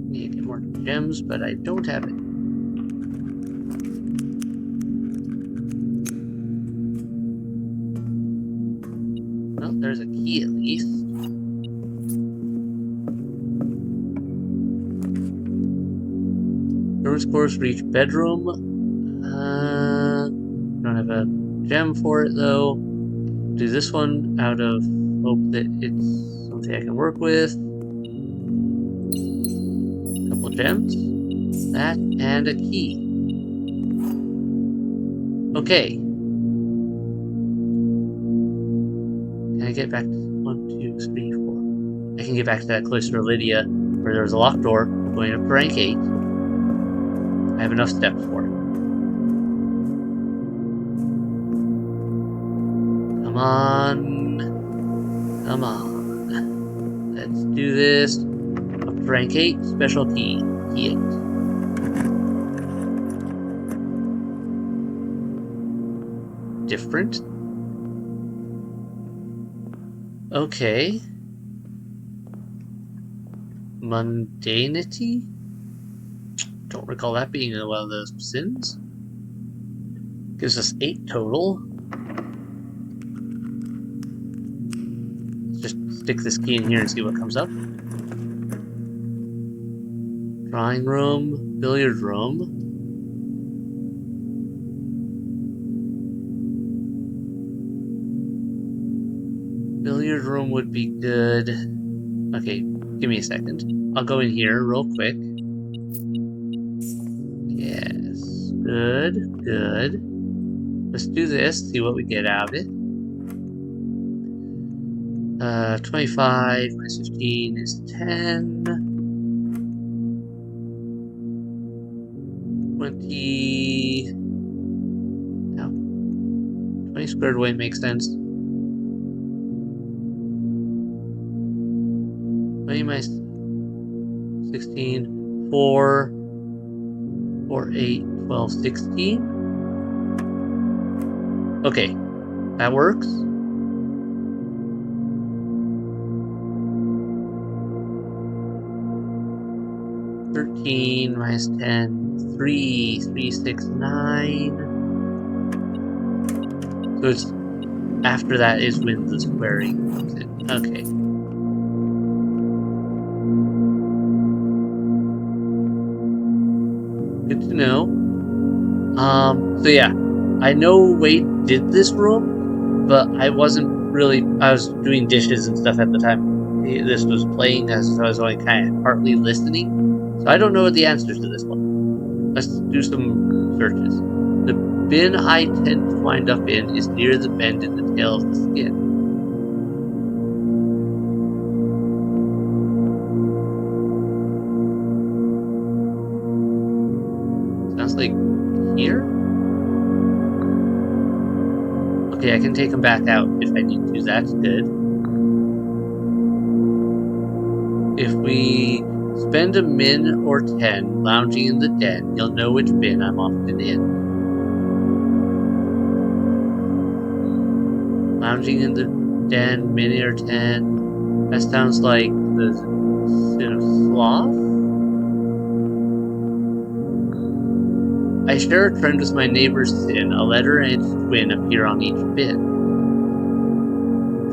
Need to get more gems, but I don't have it. Well, there's a key at least. Service course, reach bedroom. Don't have a gem for it though. Do this one out of hope that it's something I can work with. Couple gems. That and a key. Okay. Can I get back to 1, 2, 3, 4? I can get back to that cloister of Lydia where there was a locked door going up to rank 8. I have enough steps for it. Come on. Come on. Let's do this. Up to rank 8, special key. Key 8. Different. Okay. Mundanity? Don't recall that being one of those sins. Gives us 8 total. Let's just stick this key in here and see what comes up. Drawing room, billiard room. Billiard room would be good. Okay, give me a second. I'll go in here real quick. Yes, good, good. Let's do this, see what we get out of it. 25 minus 15 is 10. 20. No. 20 squared away makes sense. 20 minus 16. 4. 4, 8, 12, 16. Okay, that works. Minus 10, 3, 3, 6, 9. So it's after that is when the squaring comes in. Okay. Good to know. So yeah, I know Wade did this room, but I wasn't really, I was doing dishes and stuff at the time this was playing, as I was only kind of partly listening. So I don't know the answers to this one. Let's do some searches. The bin I tend to wind up in is near the bend in the tail of the skin. Sounds like here? Okay, I can take them back out if I need to. That's good. If we spend a min or 10 lounging in the den, you'll know which bin I'm often in. Lounging in the den, min or 10. That sounds like the sin of sloth. I share a trend with my neighbor's sin. A letter and its twin appear on each bin.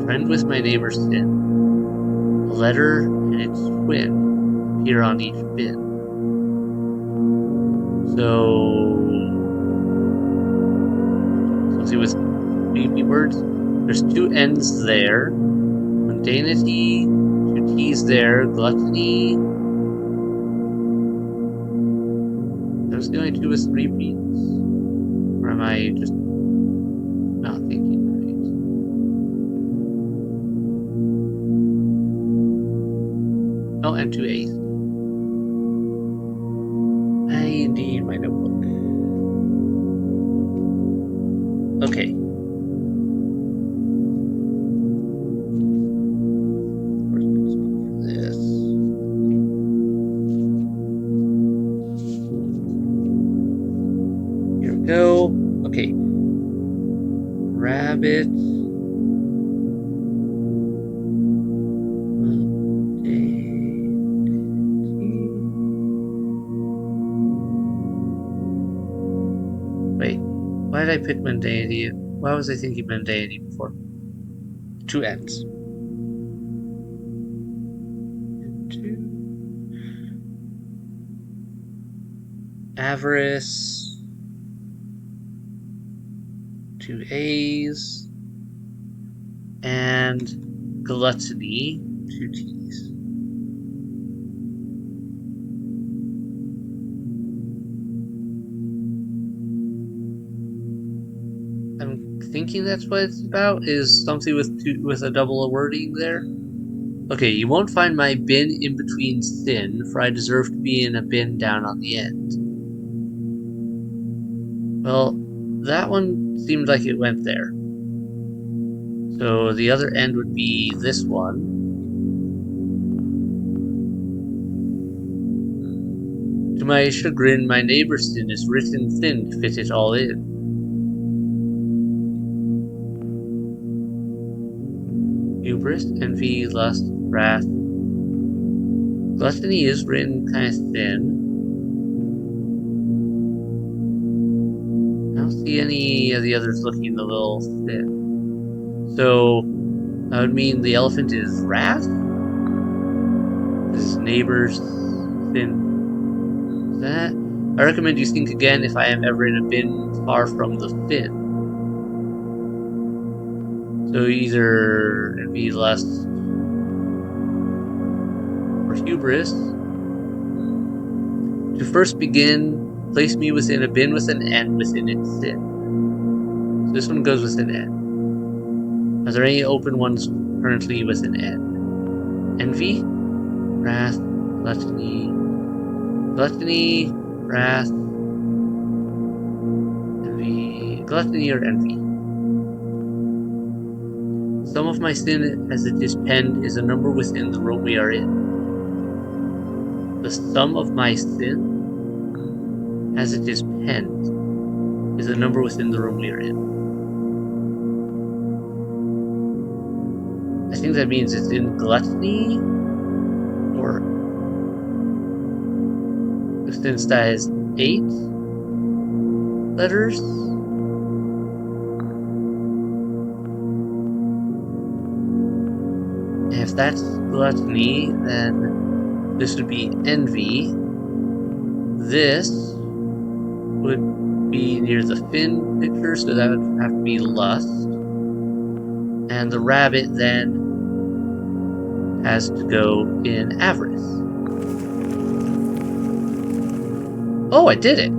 Trend with my neighbor's sin. A letter and its twin appear on each bin. So, something with creepy words. There's two N's there. Mundanity, two T's there. Gluttony. There's the only two with three P's. Or am I just not thinking right? Oh, and two A's. I need my notebook. Okay. This. Here we go. Okay. Rabbit. Wait, why did I pick mundanity? Why was I thinking mundanity before? Two N's. Two. Avarice. Two A's. And gluttony. Two T's. I'm thinking that's what it's about, is something with a double wording there. Okay, you won't find my bin in between sin, for I deserve to be in a bin down on the end. Well, that one seemed like it went there. So the other end would be this one. To my chagrin, my neighbor's sin is written thin to fit it all in. Hubris, envy, lust, wrath. Gluttony is written kind of thin. I don't see any of the others looking a little thin. So that would mean the elephant is wrath? His neighbor's sin. That? I recommend you think again if I am ever in a bin far from the fin. So either envy, lust, or hubris. To first begin, place me within a bin with an N within its sin. So this one goes with an N. Are there any open ones currently with an N? Envy, wrath, gluttony, wrath, envy, gluttony or envy. Sum of my sin as it is penned is a number within the room we are in. The sum of my sin as it is penned is a number within the room we are in. I think that means it's in gluttony, or since that is 8 letters. And if that's gluttony, then this would be envy. This would be near the fin picture, so that would have to be lust. And the rabbit then has to go in avarice. Oh, I did it!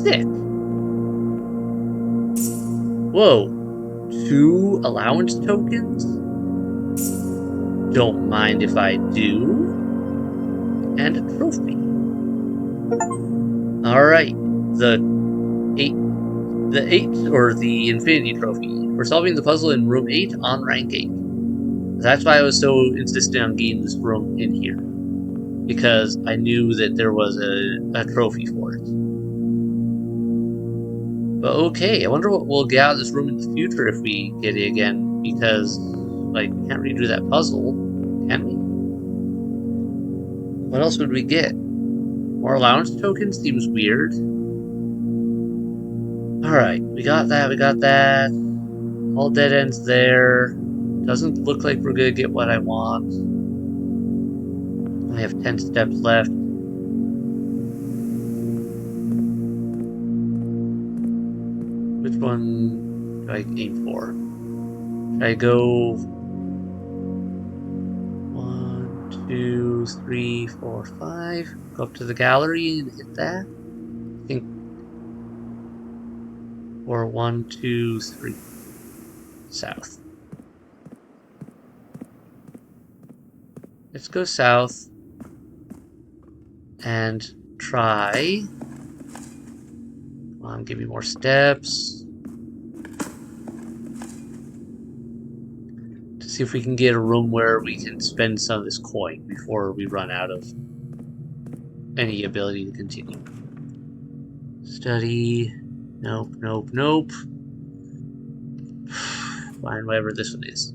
Sick! Whoa. 2 allowance tokens? Don't mind if I do. And a trophy. Alright. The 8, or the infinity trophy. For solving the puzzle in room 8 on rank 8. That's why I was so insistent on getting this room in here. Because I knew that there was a trophy for it. But okay, I wonder what we'll get out of this room in the future if we get it again. Because, like, we can't redo that puzzle. Can we? What else would we get? More allowance tokens? Seems weird. Alright, we got that, we got that. All dead ends there. Doesn't look like we're gonna get what I want. I have 10 steps left. Which one do I aim for? Should I go 1, 2, 3, 4, 5? Go up to the gallery and hit that? I think. Or 1, 2, 3. South. Let's go south and try. Come on, give me more steps. To see if we can get a room where we can spend some of this coin before we run out of any ability to continue. Study. Nope, nope, nope. Fine, whatever this one is.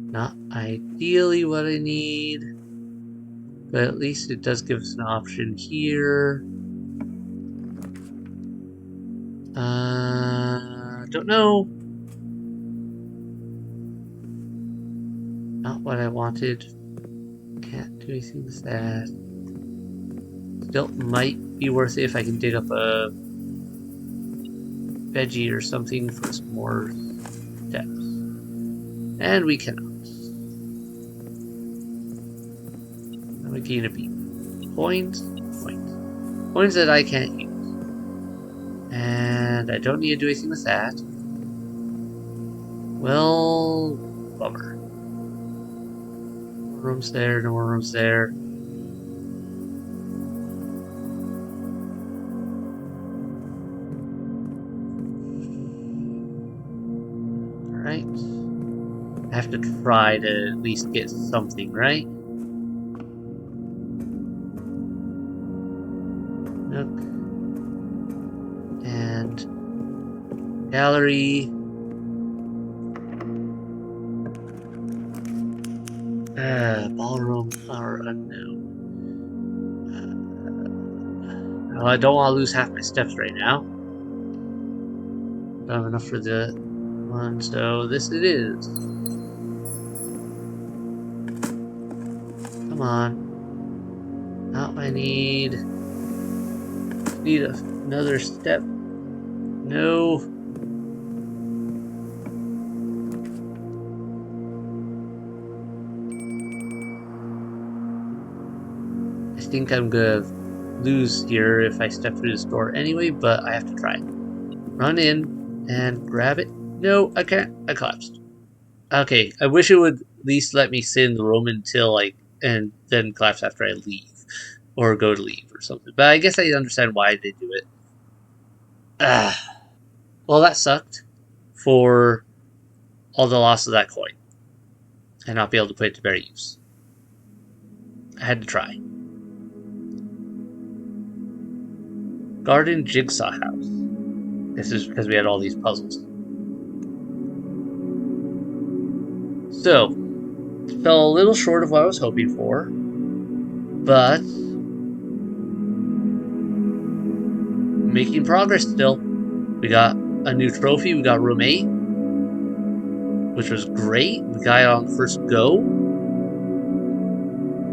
Not ideally what I need, but at least it does give us an option here. Don't know. Not what I wanted. Can't do anything with that. Still might be worth it if I can dig up a veggie or something for some more steps. And we cannot. I'm gonna be coins, coins. Coins that I can't use. And I don't need to do anything with that. Well, bummer. No more rooms there, no more rooms there. Alright. I have to try to at least get something, right? Nook. And gallery. Ballroom or unknown. Well, I don't want to lose half my steps right now. Don't have enough for the one, so this it is. Come on. Now I need another step. No. I think I'm gonna lose here if I step through this door anyway, but I have to try. Run in and grab it. No, I can't. I collapsed. Okay, I wish it would at least let me sit in the room until and then collapse after I leave. Or go to leave or something. But I guess I understand why they do it. Well, that sucked for all the loss of that coin. And not be able to put it to better use. I had to try. Garden Jigsaw House. This is because we had all these puzzles. So, it fell a little short of what I was hoping for. But making progress still. We got a new trophy. We got room 8, which was great. We got it on the first go.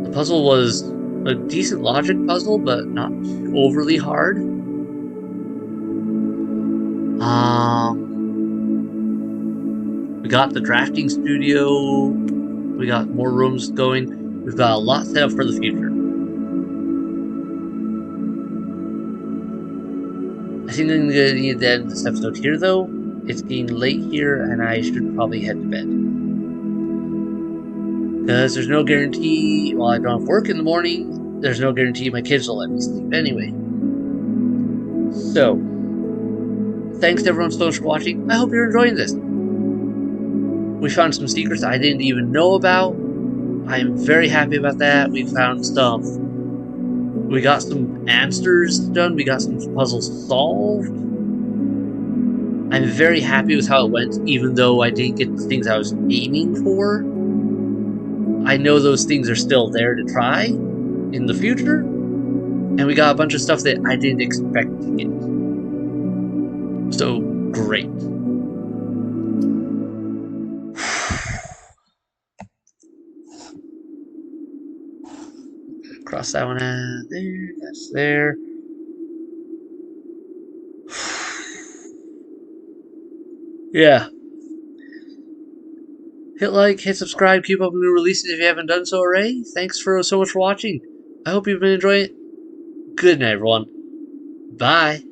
The puzzle was a decent logic puzzle, but not overly hard. We got the drafting studio. We got more rooms going. We've got a lot set up for the future. I think I'm gonna need to end this episode here, though. It's getting late here, and I should probably head to bed. Because there's no guarantee, while I don't have work in the morning, there's no guarantee my kids will let me sleep anyway. So, thanks to everyone so much for watching. I hope you're enjoying this. We found some secrets I didn't even know about. I'm very happy about that. We found some. We got some answers done. We got some puzzles solved. I'm very happy with how it went, even though I didn't get the things I was aiming for. I know those things are still there to try in the future, and we got a bunch of stuff that I didn't expect to get. So, great. Cross that one out there, that's there. Yeah. Hit like, hit subscribe, keep up with new releases if you haven't done so already. Thanks for so much for watching. I hope you've been enjoying it. Good night, everyone. Bye.